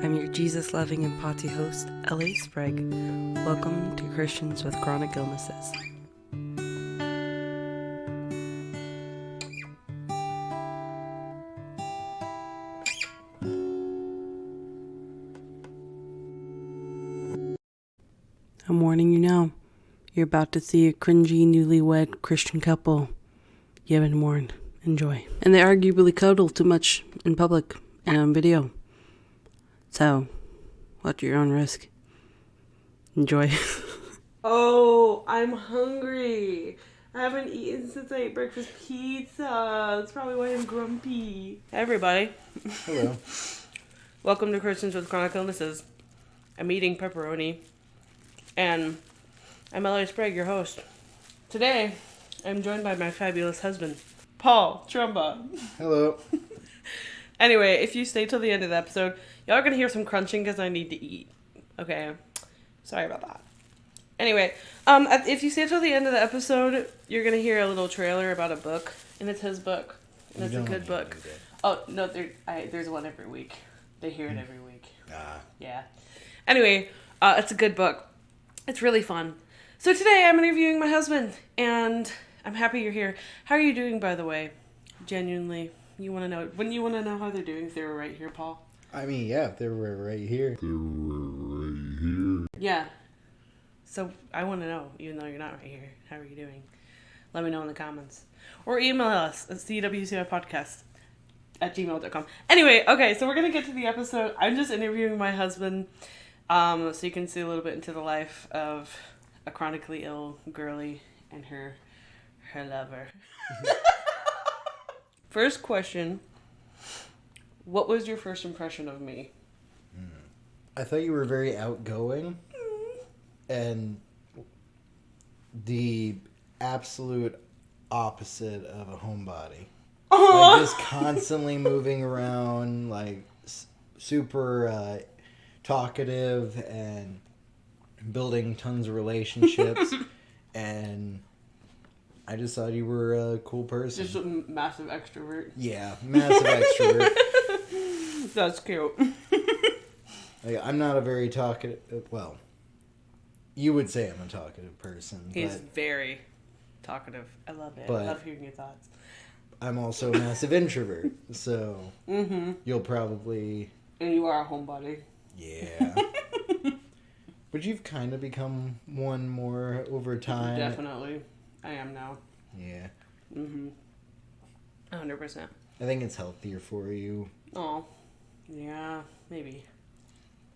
I'm your Jesus-loving and potty host, L.A. Sprague. Welcome to Christians with Chronic Illnesses. I'm warning you now. You're about to see a cringy, newlywed Christian couple. You've been warned. Enjoy. And they arguably cuddle too much in public and on video. So, watch your own risk. Enjoy. Oh, I'm hungry. I haven't eaten since I ate breakfast pizza. That's probably why I'm grumpy. Hey, everybody. Hello. Welcome to Christians with Chronic Illnesses. I'm eating pepperoni. And I'm L.A. Sprague, your host. Today, I'm joined by my fabulous husband, Paul Trumba. Hello. Anyway, if you stay till the end of the episode, y'all are going to hear some crunching because I need to eat. Okay? Sorry about that. Anyway, if you stay till the end of the episode, you're going to hear a little trailer about a book. And it's his book. And it's a good book. Oh, no, there's one every week. They hear it every week. Yeah. Anyway, it's a good book. It's really fun. So today I'm interviewing my husband, and I'm happy you're here. How are you doing, by the way? Genuinely. You want to know? Wouldn't you want to know how they're doing if they were right here, Paul? I mean, yeah, if they were right here. Yeah. So I want to know, even though you're not right here. How are you doing? Let me know in the comments. Or email us at cwcipodcast@gmail.com. Anyway, okay, so we're going to get to the episode. I'm just interviewing my husband, so you can see a little bit into the life of a chronically ill girly and her lover. First question, what was your first impression of me? I thought you were very outgoing and the absolute opposite of a homebody. Like just constantly moving around, like super talkative and building tons of relationships. And I just thought you were a cool person. Just a massive extrovert. Yeah, massive extrovert. That's cute. Like, I'm not a very talkative... Well, you would say I'm a talkative person. He's very talkative. I love it. I love hearing your thoughts. I'm also a massive introvert, so you'll probably... And you are a homebody. Yeah. But you've kind of become one more over time. Definitely. I am now. Yeah. 100%. I think it's healthier for you. Oh. Yeah, maybe.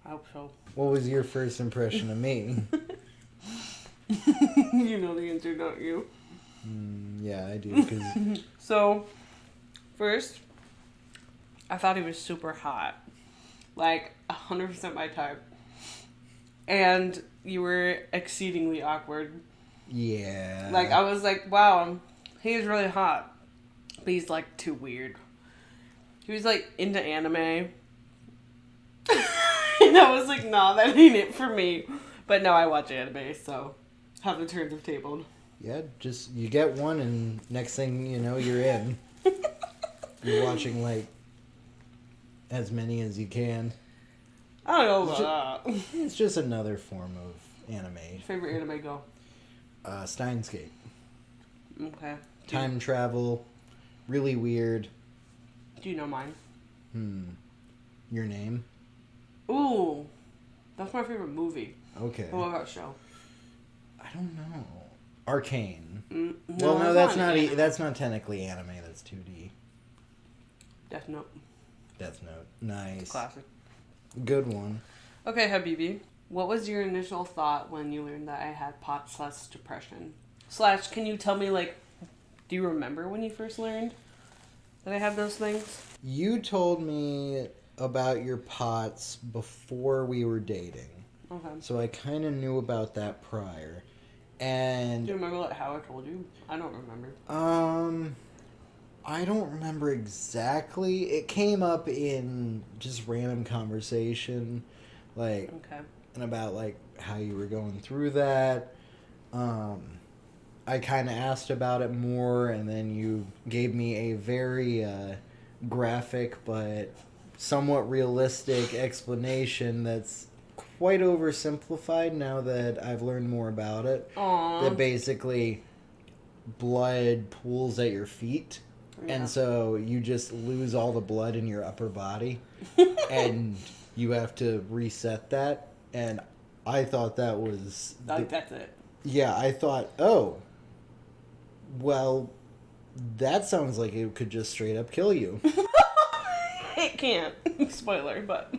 I hope so. What was your first impression of me? You know the answer, don't you? Yeah, I do. Cause... So, first, I thought he was super hot. Like, 100% my type. And you were exceedingly awkward. Yeah. Like, I was like, wow, he's really hot. But he's, like, too weird. He was, like, into anime. And I was like, nah, that ain't it for me. But now I watch anime, so how the turns have tabled. Yeah, just, you get one and next thing you know, you're in. You're watching, like, as many as you can. I don't know about that. It's just another form of anime. Favorite anime go? Steins Gate. Okay. Time travel. Really weird. Do you know mine? Your name? Ooh. That's my favorite movie. Okay. What about show? I don't know. Arcane. No, Well, no, that's not technically anime. That's 2D. Death Note. Death Note. Nice. Classic. Good one. Okay, Habibi. What was your initial thought when you learned that I had POTS/depression? / can you tell me, like, do you remember when you first learned that I had those things? You told me about your POTS before we were dating. Okay. So I kind of knew about that prior. And do you remember how I told you? I don't remember. I don't remember exactly. It came up in just random conversation, like, and about like how you were going through that. I kind of asked about it more, and then you gave me a very graphic but somewhat realistic explanation that's quite oversimplified now that I've learned more about it. Aww. That basically blood pools at your feet. Yeah. And so you just lose all the blood in your upper body. And you have to reset that. And I thought that was... That's it. Yeah, I thought, oh, well, that sounds like it could just straight up kill you. It can't. Spoiler, but...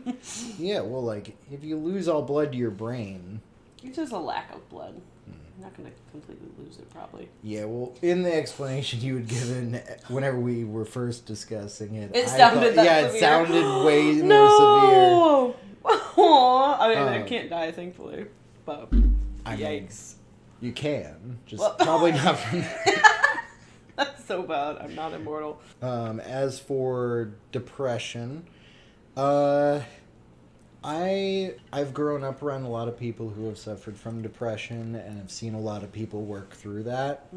Yeah, well, like, if you lose all blood to your brain... It's just a lack of blood. I'm not going to completely lose it, probably. Yeah, well, in the explanation you had given whenever we were first discussing it... It sounded it severe. sounded way more severe. No! Aww. I mean, I can't die, thankfully. But, I yikes. Mean, you can. Just probably not from... That's so bad. I'm not immortal. As for depression, I've grown up around a lot of people who have suffered from depression, and have seen a lot of people work through that.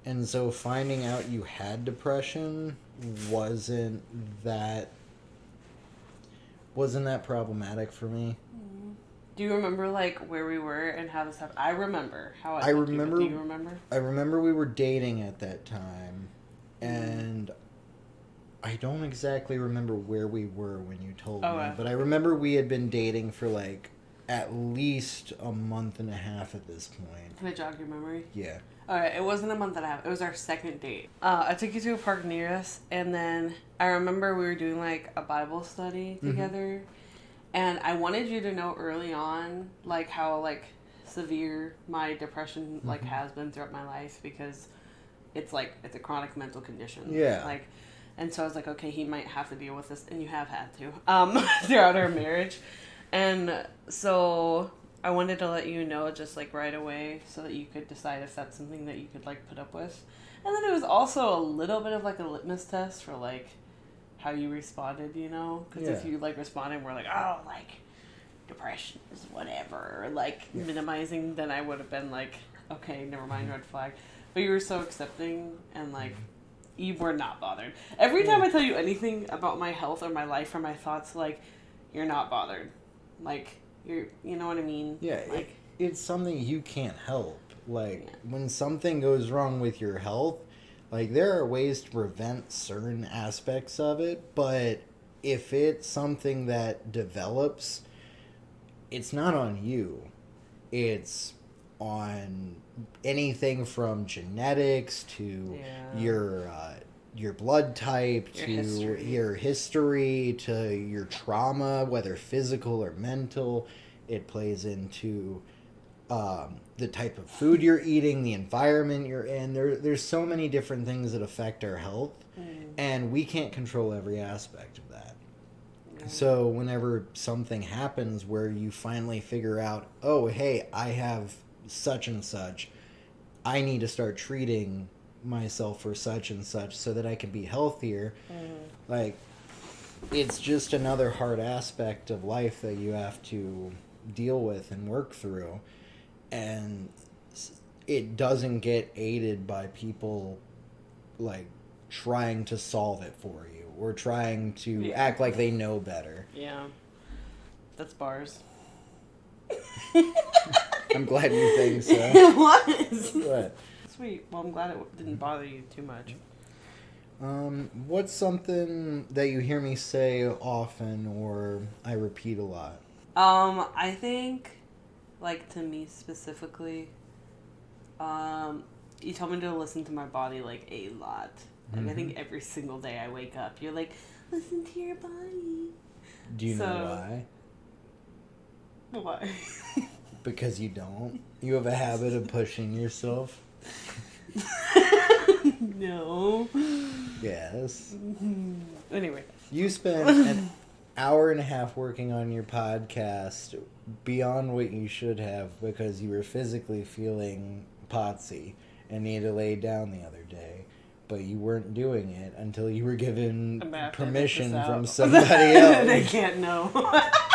And so finding out you had depression wasn't that problematic for me. Do you remember, like, where we were and how this happened? I remember how I remember. Do you remember? I remember we were dating at that time, and I don't exactly remember where we were when you told me, but I remember we had been dating for, like, at least a month and a half at this point. Can I jog your memory? Yeah. Alright, it wasn't a month and a half. It was our second date. I took you to a park near us, and then I remember we were doing, like, a Bible study together. And I wanted you to know early on, like, how, like, severe my depression, like, has been throughout my life, because it's, like, it's a chronic mental condition. Yeah. Like, and so I was like, okay, he might have to deal with this, and you have had to, throughout our marriage. And so I wanted to let you know just, like, right away so that you could decide if that's something that you could, like, put up with. And then it was also a little bit of, like, a litmus test for, like, how you responded, you know? Because if you, like, responded and were like, oh, like, depression is whatever, like, minimizing, then I would have been like, okay, never mind, red flag. But you were so accepting, and, like, you were not bothered. Every time I tell you anything about my health or my life or my thoughts, like, you're not bothered. Like, you know what I mean? Yeah, like, it's something you can't help. Like, when something goes wrong with your health, like, there are ways to prevent certain aspects of it, but if it's something that develops, it's not on you. It's on anything from genetics to your blood type, your history, to your trauma, whether physical or mental. It plays into the type of food you're eating, the environment you're in. There's so many different things that affect our health, and we can't control every aspect of that. So whenever something happens where you finally figure out, oh, hey, I have such and such, I need to start treating myself for such and such so that I can be healthier. Like, it's just another hard aspect of life that you have to deal with and work through. And it doesn't get aided by people, like, trying to solve it for you or trying to act like they know better. Yeah. That's bars. I'm glad you think so. It was. What? Sweet. Well, I'm glad it didn't bother you too much. What's something that you hear me say often or I repeat a lot? I think, like, to me specifically, you told me to listen to my body, like, a lot. Like, I think every single day I wake up, you're like, listen to your body. Do you know why? Why? Because you don't. You have a habit of pushing yourself. No. Yes. Anyway. You spent an hour and a half working on your podcast beyond what you should have because you were physically feeling potsy and needed to lay down the other day. But you weren't doing it until you were given permission from somebody else. They can't know.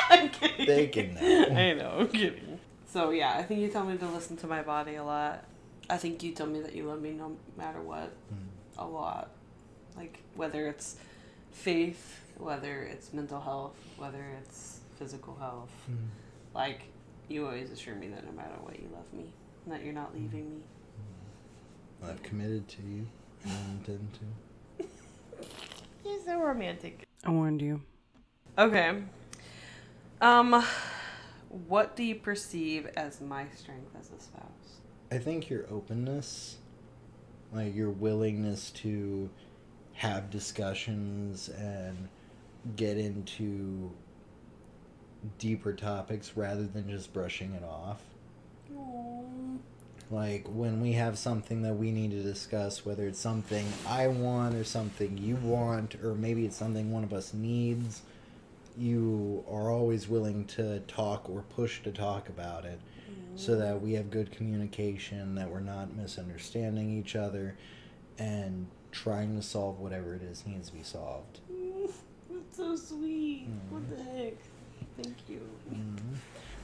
I'm kidding. They can know. I know, I'm kidding. So, yeah, I think you told me to listen to my body a lot. I think you told me that you love me no matter what. A lot. Like, whether it's faith whether it's mental health, whether it's physical health, Mm. like, you always assure me that no matter what, you love me, and that you're not leaving me. I've committed to you, and I intend to. You're so romantic. I warned you. Okay. What do you perceive as my strength as a spouse? I think your openness, like your willingness to have discussions and get into deeper topics rather than just brushing it off. Aww. Like when we have something that we need to discuss, whether it's something I want or something you want, or maybe it's something one of us needs, you are always willing to talk or push to talk about it so that we have good communication, that we're not misunderstanding each other, and trying to solve whatever it is needs to be solved. That's so sweet. What the heck? Thank you.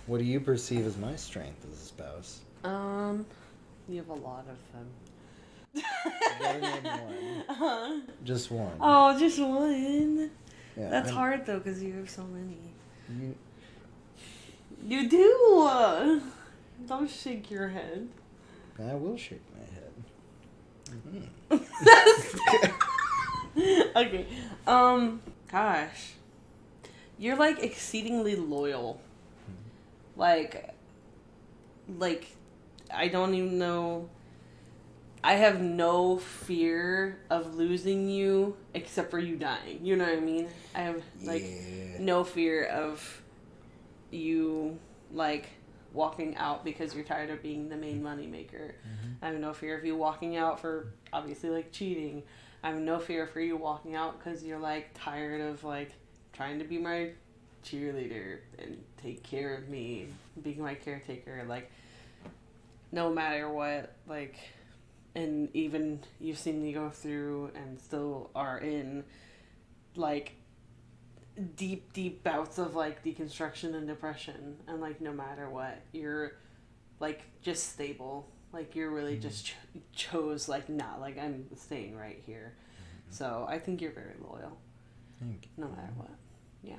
What do you perceive as my strength as a spouse? You have a lot of them. You gotta name one. Just one. Oh, just one. Yeah, That's hard though, because you have so many. You, You do. Don't shake your head. I will shake my head. Okay. Gosh, you're like exceedingly loyal. Like, I don't even know. I have no fear of losing you except for you dying. You know what I mean? I have, like, no fear of you, like, walking out because you're tired of being the main moneymaker. I have no fear of you walking out for, obviously, like, cheating. I have no fear for you walking out because you're, like, tired of, like, trying to be my cheerleader and take care of me, being my caretaker. Like, no matter what, like... And even you've seen me go through and still are in, like, deep bouts of, like, deconstruction and depression. And, like, no matter what, you're, like, just stable. Like, you're really just chose, like, not, like, I'm staying right here. So I think you're very loyal. Thank you. No matter what. Yeah.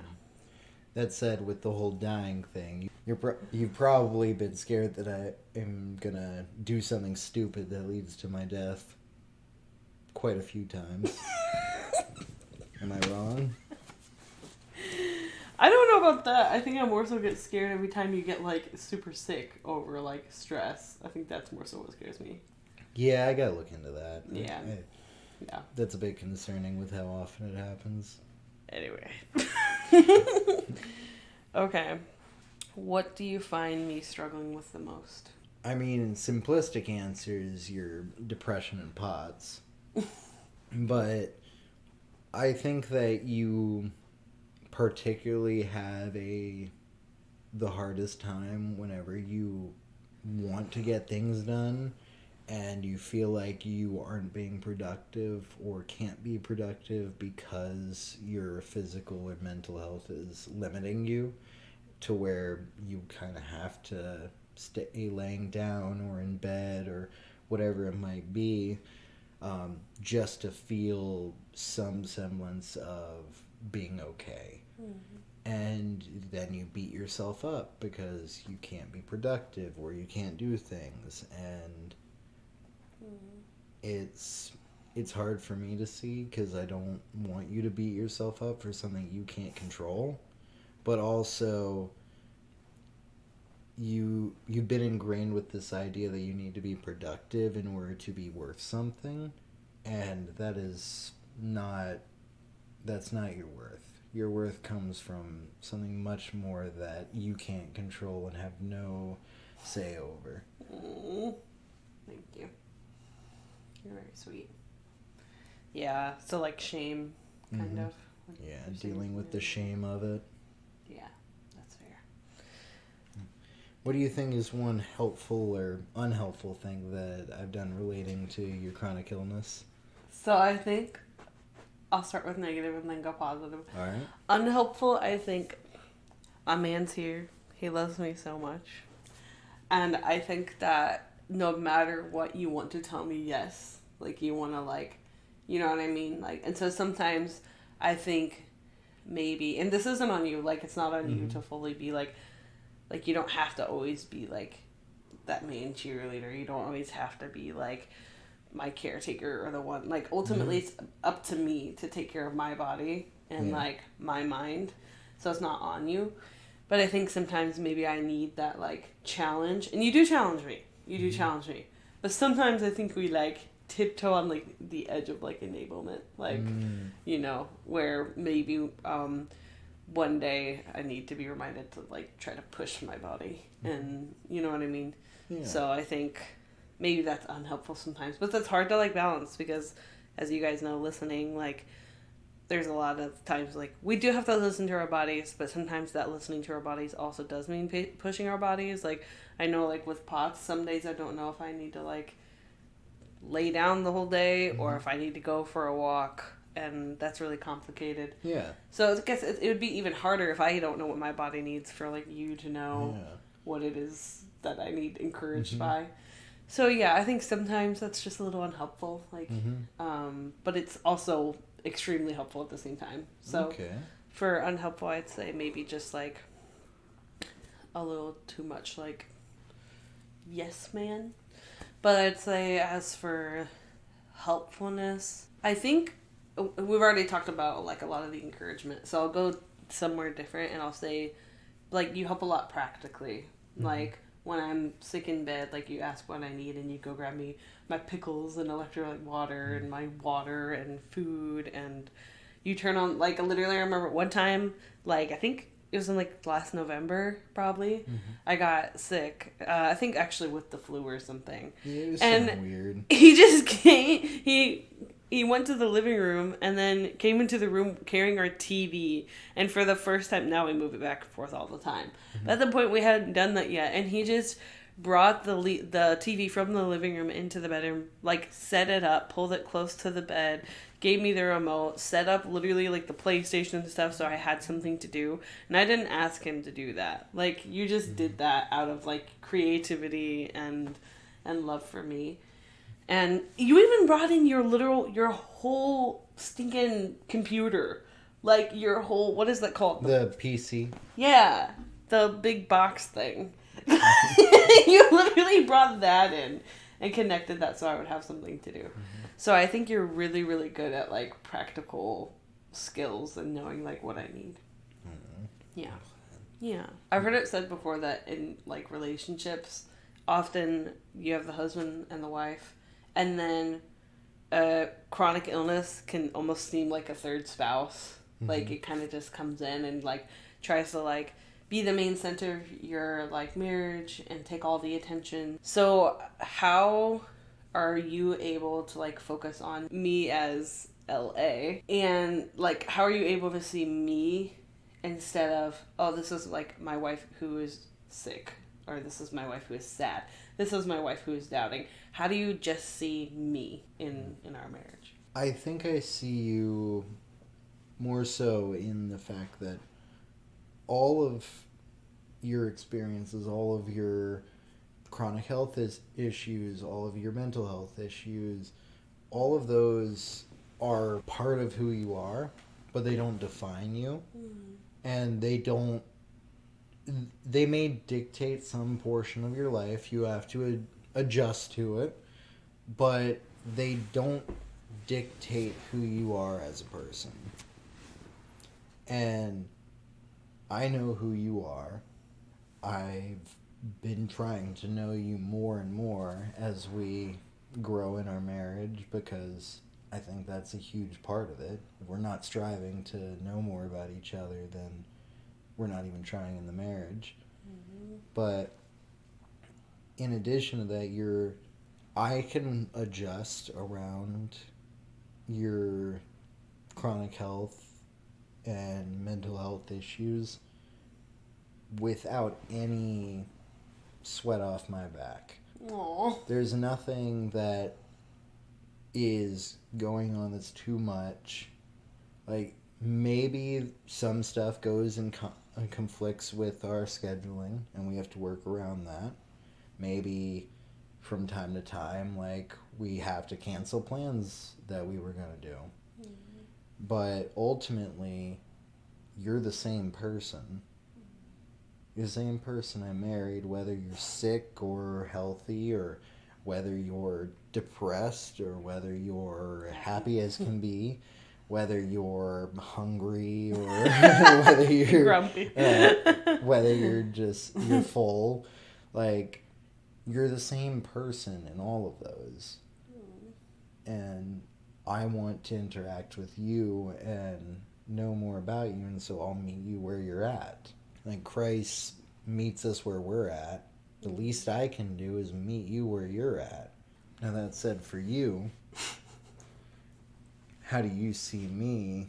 That said, with the whole dying thing, you've probably been scared that I am gonna do something stupid that leads to my death quite a few times. Am I wrong? I don't know about that. I think I more so get scared every time you get, like, super sick over, like, stress. I think that's more so what scares me. Yeah, I gotta look into that. Yeah. Yeah. That's a bit concerning with how often it happens. Anyway. Okay. What do you find me struggling with the most? I mean, simplistic answer is your depression and POTS. But I think that you particularly have the hardest time whenever you want to get things done and you feel like you aren't being productive or can't be productive because your physical or mental health is limiting you to where you kind of have to stay laying down or in bed or whatever it might be, just to feel some semblance of being okay. And then you beat yourself up because you can't be productive or you can't do things, and it's hard for me to see because I don't want you to beat yourself up for something you can't control, but also you've been ingrained with this idea that you need to be productive in order to be worth something, and that's not your worth. Your worth comes from something much more that you can't control and have no say over. Thank you. You're very sweet. Yeah, so like shame, kind of. Like Yeah, you're dealing saying. with the shame of it. Yeah, that's fair. What do you think is one helpful or unhelpful thing that I've done relating to your chronic illness? So I think I'll start with negative and then go positive. All right. Unhelpful, I think a man's here. He loves me so much. And I think that no matter what, you want to tell me yes. Like, you want to, like, you know what I mean? Like, and so sometimes I think maybe, and this isn't on you, like, it's not on you to fully be, like, you don't have to always be, like, that main cheerleader. You don't always have to be, like, my caretaker or the one, like, ultimately it's up to me to take care of my body and, like, my mind, so it's not on you. But I think sometimes maybe I need that, like, challenge, and you do challenge me. But sometimes I think we, like, tiptoe on, like, the edge of, like, enablement, like, you know, where maybe one day I need to be reminded to, like, try to push my body, and you know what I mean. So I think maybe that's unhelpful sometimes, but that's hard to, like, balance, because as you guys know, listening, like, there's a lot of times, like, we do have to listen to our bodies, but sometimes that listening to our bodies also does mean pushing our bodies. Like, I know, like, with POTS, some days I don't know if I need to, like, lay down the whole day or if I need to go for a walk, and that's really complicated. So I guess it would be even harder if I don't know what my body needs for, like, you to know what it is that I need encouraged by. So yeah, I think sometimes that's just a little unhelpful, like, but it's also extremely helpful at the same time. So for unhelpful, I'd say maybe just, like, a little too much, like, yes man. But I'd say as for helpfulness, I think we've already talked about, like, a lot of the encouragement, so I'll go somewhere different and I'll say, like, you help a lot practically. Like, when I'm sick in bed, like, you ask what I need and you go grab me my pickles and electrolyte water and my water and food, and you turn on, like, literally I remember one time, like, I think it was in, like, last November, probably, I got sick, I think actually with the flu or something. It was and so weird. He just came, he went to the living room and then came into the room carrying our TV. And for the first time, now we move it back and forth all the time. But at the point, we hadn't done that yet. And he just brought the TV from the living room into the bedroom, like, set it up, pulled it close to the bed, gave me the remote, set up literally, like, the PlayStation and stuff so I had something to do. And I didn't ask him to do that. Like, you just did that out of, like, creativity and love for me. And you even brought in your whole stinking computer. Like, your whole, what is that called? The PC. Yeah, the big box thing. You literally brought that in and connected that so I would have something to do. So I think you're really, really good at, like, practical skills and knowing, like, what I need. Yeah. I've heard it said before that in, like, relationships, often you have the husband and the wife, and then chronic illness can almost seem like a third spouse. Like, it kind of just comes in and, like, tries to, like, be the main center of your, like, marriage and take all the attention. So how are you able to, like, focus on me as LA, and, like, how are you able to see me instead of, oh, this is, like, my wife who is sick, or this is my wife who is sad, this is my wife who is doubting? How do you just see me in our marriage? I think I see you more so in the fact that all of your experiences, all of your chronic health issues, all of your mental health issues, all of those are part of who you are, but they don't define you. And they may dictate some portion of your life. You have to adjust to it, but they don't dictate who you are as a person. And I know who you are. I've been trying to know you more and more as we grow in our marriage, because I think that's a huge part of it. If we're not striving to know more about each other, then we're not even trying in the marriage. But in addition to that, I can adjust around your chronic health and mental health issues without any sweat off my back. Aww. There's nothing that is going on that's too much. Like, maybe some stuff goes and conflicts with our scheduling, and we have to work around that. Maybe from time to time, like, we have to cancel plans that we were going to do. But ultimately, you're the same person. You're the same person I married, whether you're sick or healthy, or whether you're depressed, or whether you're happy as can be, whether you're hungry, or whether you're grumpy, whether you're full. Like, you're the same person in all of those. And I want to interact with you and know more about you, and so I'll meet you where you're at. Like, Christ meets us where we're at. The least I can do is meet you where you're at. Now, that said, for you, how do you see me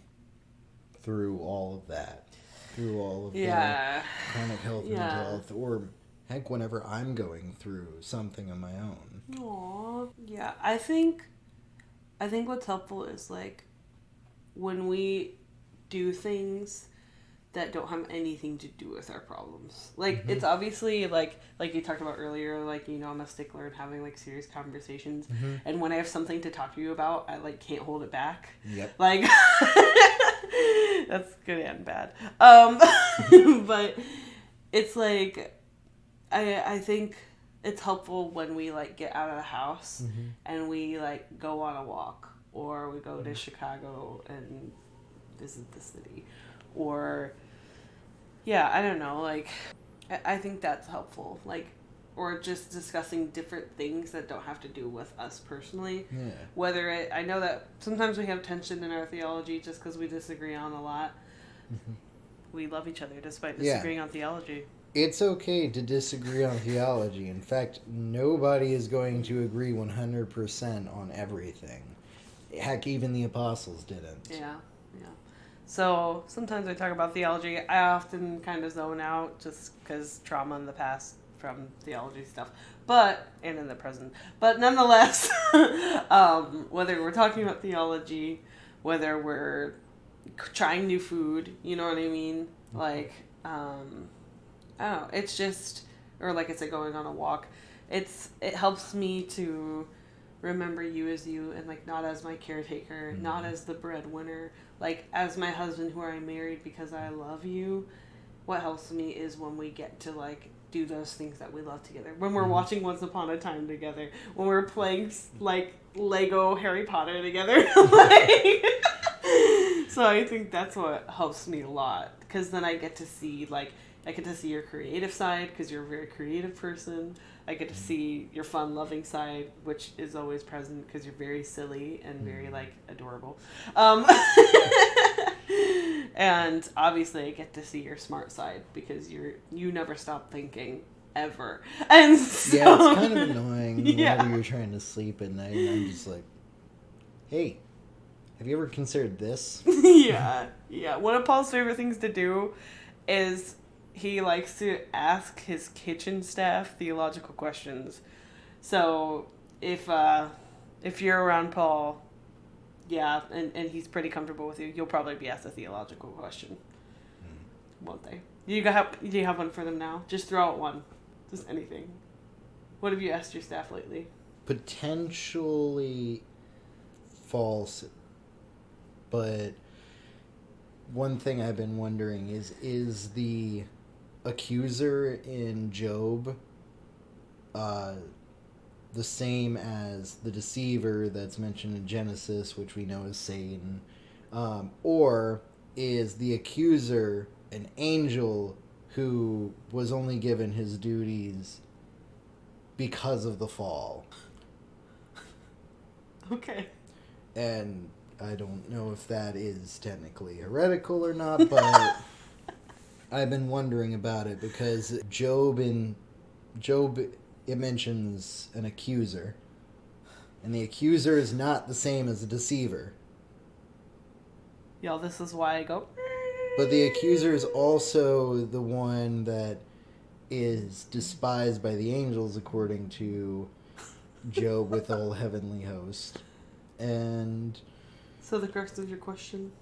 through all of that? Through all of the chronic health, mental health, or heck, whenever I'm going through something of my own. Aww. Yeah, I think what's helpful is, like, when we do things that don't have anything to do with our problems. Like, it's obviously, like you talked about earlier, like, you know, I'm a stickler in having, like, serious conversations. And when I have something to talk to you about, I, like, can't hold it back. Yep. Like, that's good and bad. But it's, like, I think it's helpful when we, like, get out of the house and we, like, go on a walk, or we go to Chicago and visit the city, or I don't know, like, I think that's helpful, like, or just discussing different things that don't have to do with us personally. Whether I know that sometimes we have tension in our theology just because we disagree on a lot. We love each other despite disagreeing on theology. It's okay to disagree on theology. In fact, nobody is going to agree 100% on everything. Heck, even the apostles didn't. Yeah. So sometimes I talk about theology. I often kind of zone out just because trauma in the past from theology stuff, and in the present. But nonetheless, whether we're talking about theology, whether we're trying new food, you know what I mean? Like, I don't know. It's just, or like I said, going on a walk. It helps me to remember you as you, and, like, not as my caretaker, not as the breadwinner, like, as my husband who I married because I love you. What helps me is when we get to, like, do those things that we love together. When we're watching Once Upon a Time together. When we're playing, like, Lego Harry Potter together. Like, so I think that's what helps me a lot. Because then I get to see, like, your creative side, because you're a very creative person. I get to see your fun, loving side, which is always present because you're very silly and very, like, adorable. And obviously I get to see your smart side because you never stop thinking, ever. And so, yeah, it's kind of annoying whenever you're trying to sleep at night and I'm just like, hey, have you ever considered this? Yeah. One of Paul's favorite things to do is he likes to ask his kitchen staff theological questions. So if you're around Paul, and he's pretty comfortable with you, you'll probably be asked a theological question. Won't they? Do you have one for them now? Just throw out one. Just anything. What have you asked your staff lately? Potentially false, but one thing I've been wondering is the accuser in Job the same as the deceiver that's mentioned in Genesis, which we know is Satan, or is the accuser an angel who was only given his duties because of the fall? Okay. And I don't know if that is technically heretical or not, but I've been wondering about it because Job, it mentions an accuser, and the accuser is not the same as a deceiver. Y'all, this is why I go. But the accuser is also the one that is despised by the angels, according to Job with all heavenly host. And so the crux of your question?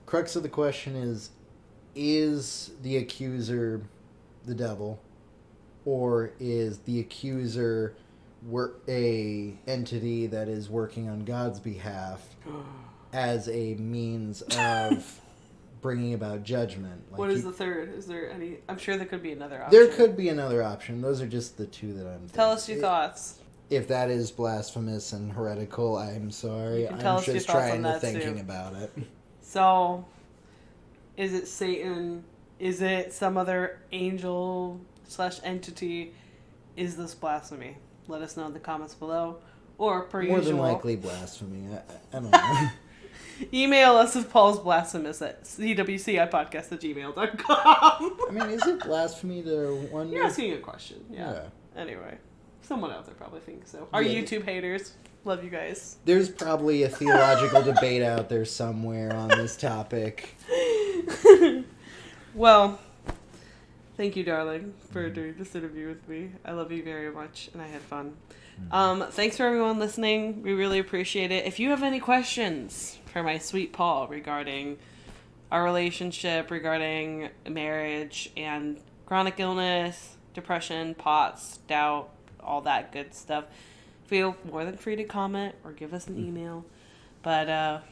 Crux of the question is the accuser the devil? Or is the accuser a entity that is working on God's behalf as a means of bringing about judgment. Like what is the third? Is there any? I'm sure there could be another option. There could be another option. Those are just the two that I'm Tell us your thoughts. If that is blasphemous and heretical, I'm sorry. I'm just trying to thinking about it. So, is it Satan? Is it some other angel / entity? Is this blasphemy? Let us know in the comments below. Or, per usual... More than likely blasphemy. I don't know. Email us if Paul's blasphemous at cwcipodcast@gmail.com. I mean, is it blasphemy to wonder? You're asking a question. Yeah. Anyway. Someone out there probably thinks so. Our YouTube haters. Love you guys. There's probably a theological debate out there somewhere on this topic. Well, thank you, darling, for doing this interview with me. I love you very much, and I had fun. Thanks for everyone listening. We really appreciate it. If you have any questions for my sweet Paul regarding our relationship, regarding marriage and chronic illness, depression, POTS, doubt, all that good stuff, feel more than free to comment or give us an email. But,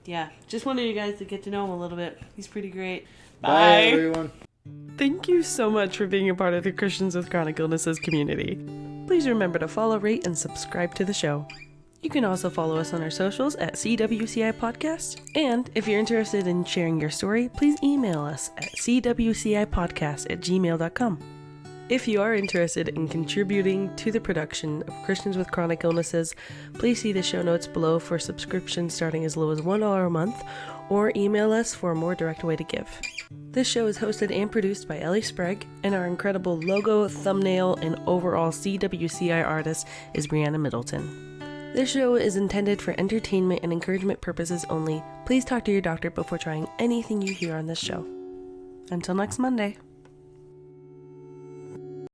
yeah, just wanted you guys to get to know him a little bit. He's pretty great. Bye everyone. Thank you so much for being a part of the Christians with Chronic Illnesses community. Please remember to follow, rate, and subscribe to the show. You can also follow us on our socials at CWCI Podcast. And if you're interested in sharing your story, please email us at cwcipodcast@gmail.com. If you are interested in contributing to the production of Christians with Chronic Illnesses, please see the show notes below for subscriptions starting as low as $1 a month, or email us for a more direct way to give. This show is hosted and produced by Ellie Sprague, and our incredible logo, thumbnail, and overall CWCI artist is Brianna Middleton. This show is intended for entertainment and encouragement purposes only. Please talk to your doctor before trying anything you hear on this show. Until next Monday.